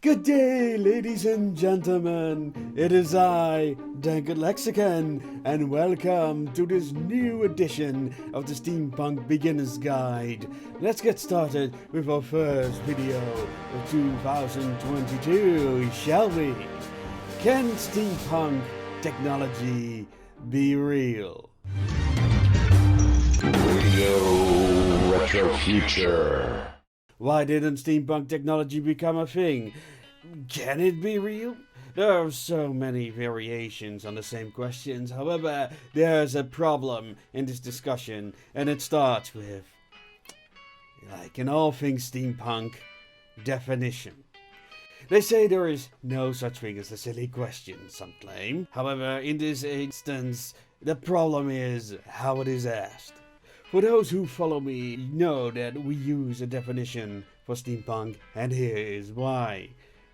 Good day, ladies and gentlemen. It is I, Danked Lexicon, and welcome to this new edition of the Steampunk Beginner's Guide. Let's get started with our first video of 2022, shall we? Can steampunk technology be real? Radio Retro Future. Why didn't steampunk technology become a thing? Can it be real? There are so many variations on the same questions. However, there's a problem in this discussion, and it starts with, like in all things steampunk, definition. They say there is no such thing as a silly question, some claim. However, in this instance, the problem is how it is asked. For those who follow me know that we use a definition for steampunk, and here is why.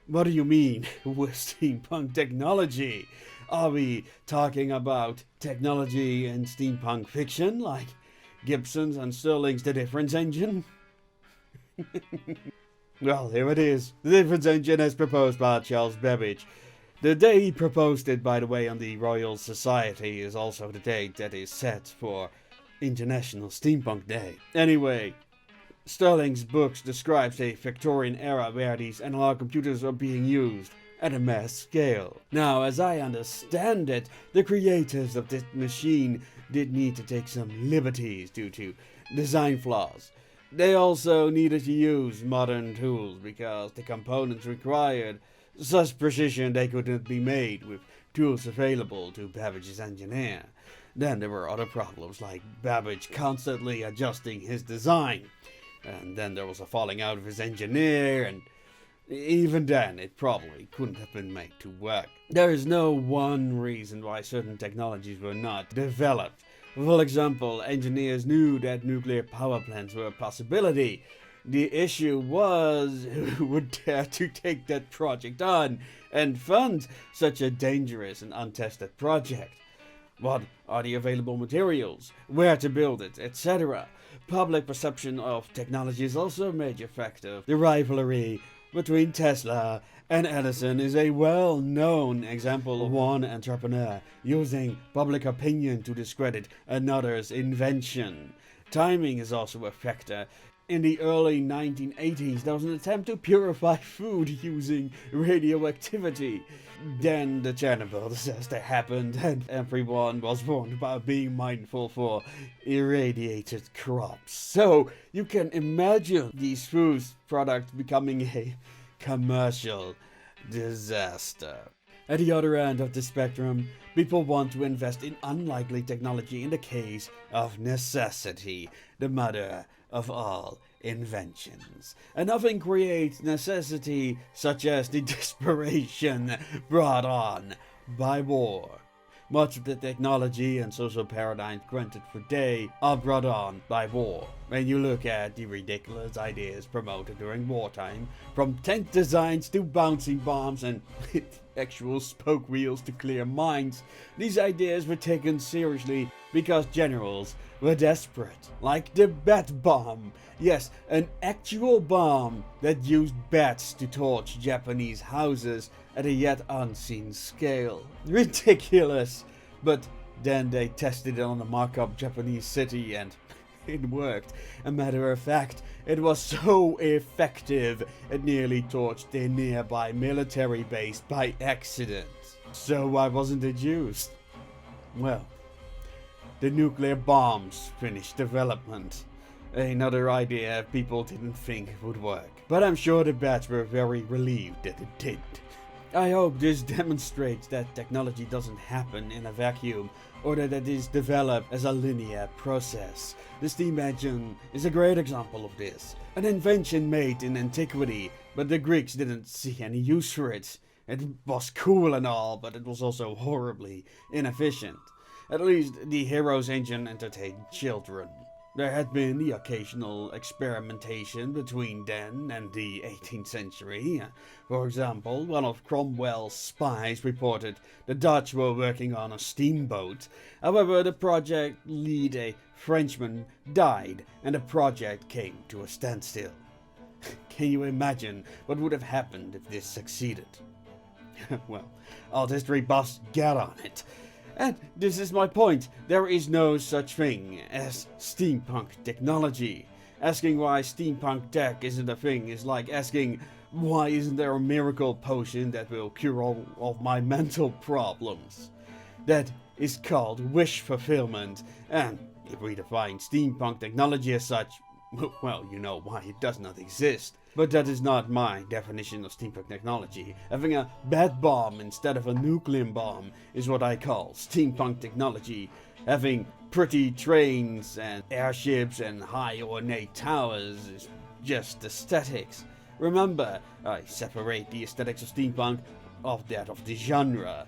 What do you mean with steampunk technology? Are we talking about technology in steampunk fiction, like Gibson's and Stirling's The Difference Engine? Well, here it is. The Difference Engine as proposed by Charles Babbage. The day he proposed it, by the way, on the Royal Society is also the date that is set for International Steampunk Day. Anyway, Stirling's books describes a Victorian era where these analog computers are being used at a mass scale. Now, as I understand it, the creators of this machine did need to take some liberties due to design flaws. They also needed to use modern tools because the components required such precision they could not be made with tools available to Babbage's engineer. Then there were other problems like Babbage constantly adjusting his design. And then there was a falling out of his engineer, and even then it probably couldn't have been made to work. There is no one reason why certain technologies were not developed. For example, engineers knew that nuclear power plants were a possibility. The issue was who would dare to take that project on and fund such a dangerous and untested project. What are the available materials, where to build it, etc. Public perception of technology is also a major factor. The rivalry between Tesla and Edison is a well-known example of one entrepreneur using public opinion to discredit another's invention. Timing is also a factor. In the early 1980s, there was an attempt to purify food using radioactivity. Then the Chernobyl disaster happened, and everyone was warned about being mindful for irradiated crops. So you can imagine these food products becoming a commercial disaster. At the other end of the spectrum, people want to invest in unlikely technology in the case of necessity, the mother of all inventions. And nothing creates necessity such as the desperation brought on by war. Much of the technology and social paradigms granted today are brought on by war. When you look at the ridiculous ideas promoted during wartime, from tank designs to bouncing bombs and actual spoke wheels to clear mines, these ideas were taken seriously because generals were desperate. Like the bat bomb. Yes, an actual bomb that used bats to torch Japanese houses at a yet unseen scale. Ridiculous! But then they tested it on a mock-up Japanese city and it worked. A matter of fact, it was so effective it nearly torched a nearby military base by accident. So why wasn't it used? Well, the nuclear bombs finished development. Another idea people didn't think would work. But I'm sure the bats were very relieved that it did. I hope this demonstrates that technology doesn't happen in a vacuum, or that it is developed as a linear process. The steam engine is a great example of this. An invention made in antiquity, but the Greeks didn't see any use for it. It was cool and all, but it was also horribly inefficient. At least the hero's engine entertained children. There had been the occasional experimentation between then and the 18th century. For example, one of Cromwell's spies reported the Dutch were working on a steamboat. However, the project lead, a Frenchman, died and the project came to a standstill. Can you imagine what would have happened if this succeeded? Well, art history buffs get on it. And this is my point. There is no such thing as steampunk technology. Asking why steampunk tech isn't a thing is like asking why isn't there a miracle potion that will cure all of my mental problems. That is called wish fulfillment, and if we define steampunk technology as such, well, you know why it does not exist. But that is not my definition of steampunk technology. Having a bat bomb instead of a nuclear bomb is what I call steampunk technology. Having pretty trains and airships and high ornate towers is just aesthetics. Remember, I separate the aesthetics of steampunk of that of the genre.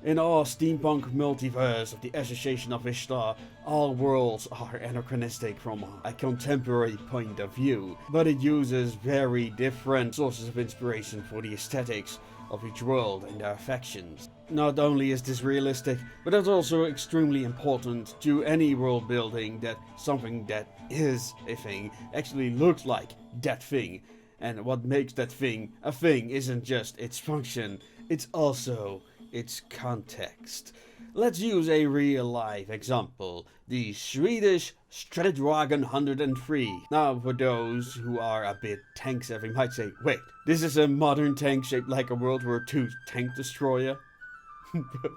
In our steampunk multiverse of the Association of Ishtar, all worlds are anachronistic from a contemporary point of view, but it uses very different sources of inspiration for the aesthetics of each world and their affections. Not only is this realistic, but it's also extremely important to any world building that something that is a thing actually looks like that thing. And what makes that thing a thing isn't just its function, it's also its context. Let's use a real-life example, the Swedish Straddragon 103. Now, for those who are a bit tank-savvy might say, wait, this is a modern tank shaped like a World War II tank destroyer?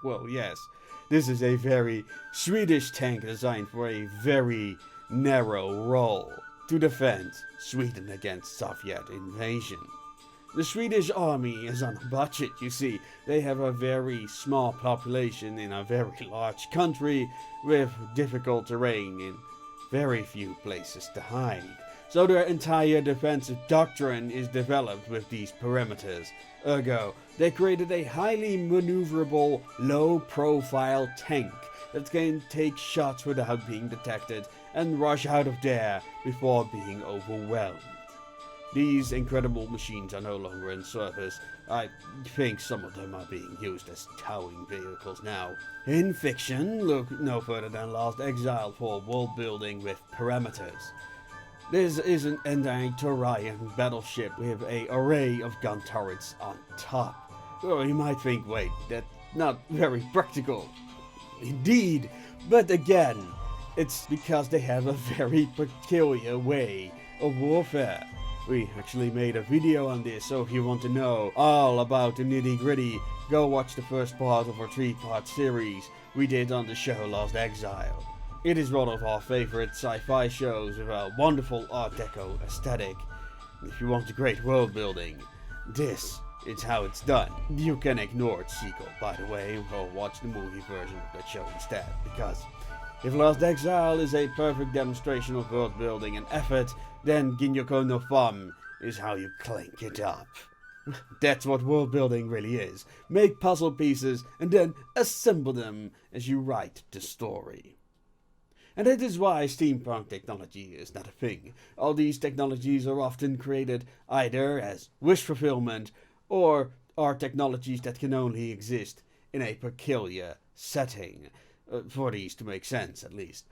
Well, yes, this is a very Swedish tank designed for a very narrow role, to defend Sweden against Soviet invasion. The Swedish army is on a budget, you see. They have a very small population in a very large country with difficult terrain and very few places to hide. So their entire defensive doctrine is developed with these parameters. Ergo, they created a highly maneuverable, low-profile tank that can take shots without being detected and rush out of there before being overwhelmed. These incredible machines are no longer in service. I think some of them are being used as towing vehicles now. In fiction, look no further than Last Exile for world building with parameters. This is an anti-Turian battleship with an array of gun turrets on top. Well, you might think, wait, that's not very practical. Indeed, but again, it's because they have a very peculiar way of warfare. We actually made a video on this, so if you want to know all about the nitty-gritty, go watch the first part of our 3-part series we did on the show Last Exile. It is one of our favorite sci-fi shows with a wonderful Art Deco aesthetic. If you want a great world building, this is how it's done. You can ignore its sequel, by the way, or watch the movie version of that show instead, because if Last Exile is a perfect demonstration of world building and effort, then Ginyoko no Fam is how you clank it up. That's what world building really is. Make puzzle pieces and then assemble them as you write the story. And that is why steampunk technology is not a thing. All these technologies are often created either as wish fulfillment or are technologies that can only exist in a peculiar setting. For these to make sense, at least.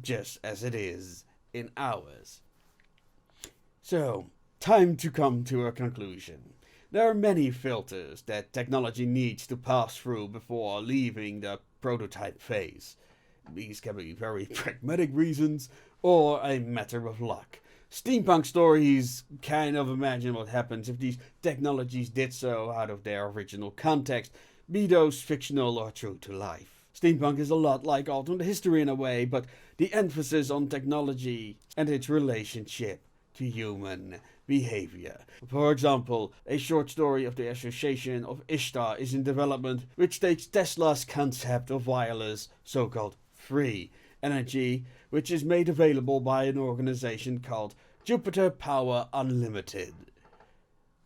Just as it is in ours. So, time to come to a conclusion. There are many filters that technology needs to pass through before leaving the prototype phase. These can be very pragmatic reasons, or a matter of luck. Steampunk stories kind of imagine what happens if these technologies did so out of their original context, be those fictional or true to life. Steampunk is a lot like alternate history in a way, but the emphasis on technology and its relationship to human behavior. For example, a short story of the Association of Ishtar is in development, which takes Tesla's concept of wireless, so-called free energy, which is made available by an organization called Jupiter Power Unlimited.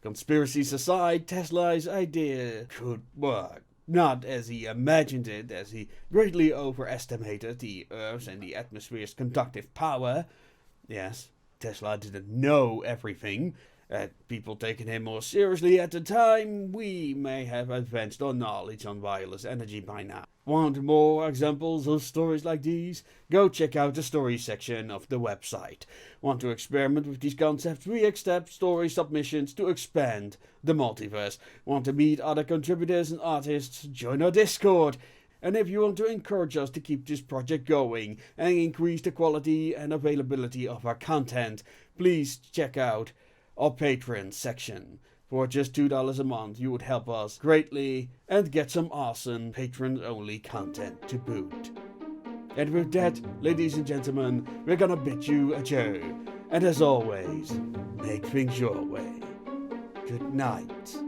Conspiracies aside, Tesla's idea could work. Not as he imagined it, as he greatly overestimated the Earth's and the atmosphere's conductive power. Yes, Tesla didn't know everything, people taking him more seriously at the time, we may have advanced our knowledge on wireless energy by now. Want more examples of stories like these? Go check out the story section of the website. Want to experiment with these concepts? We accept story submissions to expand the multiverse. Want to meet other contributors and artists? Join our Discord. And if you want to encourage us to keep this project going and increase the quality and availability of our content, please check out our Patreon section. For just $2 a month, you would help us greatly and get some awesome patrons-only content to boot. And with that, ladies and gentlemen, we're gonna bid you adieu. And as always, make things your way. Good night.